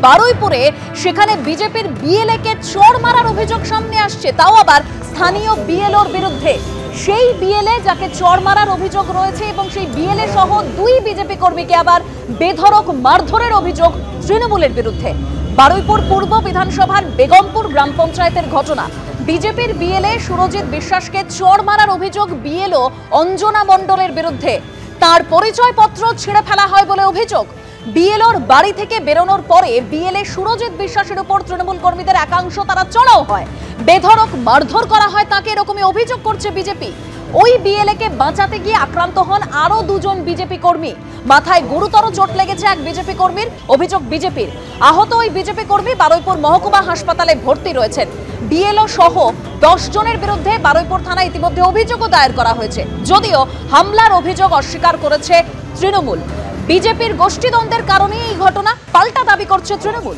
বারুইপুরে সেখানে বিজেপির বিএলএ কে চড় মারার অভিযোগ সামনে আসছে, তাও আবার স্থানীয় বিএলওর বিরুদ্ধে। সেই বিএলএ যাকে চড় মারার অভিযোগ রয়েছে এবং সেই বিএলএ সহ দুই বিজেপি কর্মীকে আবার বেধড়ক মারধরের অভিযোগ তৃণমূলের বিরুদ্ধে। বারুইপুর পূর্ব বিধানসভার বেগমপুর গ্রাম পঞ্চায়েতের ঘটনা। বিজেপির বিএলএ সুরজিৎ বিশ্বাসকে চড় মারার অভিযোগ বিএলও অঞ্জনা মণ্ডলের বিরুদ্ধে। তার পরিচয়পত্র ছিঁড়ে ফেলা হয় বলে অভিযোগ। বিএলওর বাড়ি থেকে বেরোনোর পরে বিএলএ সুরজিৎ বিশ্বাসের উপর তৃণমূল কর্মীদের একাংশ তারা চড়াও হয়, বেধড়ক মারধর করা হয় তাকে, এরকমই অভিযোগ করছে বিজেপি। ওই বিএলএ কে বাঁচাতে গিয়ে আক্রান্ত হন আরো দুজন বিজেপি কর্মী। মাথায় গুরুতর চোট লেগেছে এক বিজেপি কর্মীর, অভিযোগ বিজেপির। আহত ওই বিজেপি কর্মী বারুইপুর মহকুমা হাসপাতালে ভর্তি রয়েছেন। বিএলও সহ 10 জনের বিরুদ্ধে বারুইপুর থানায় ইতিমধ্যে অভিযোগও দায়ের করা হয়েছে, যদিও হামলার অভিযোগ অস্বীকার করেছে তৃণমূল। বিজেপির গোষ্ঠীদ্বন্দ্বের কারণে এই ঘটনা, পাল্টা দাবি করছে তৃণমূল।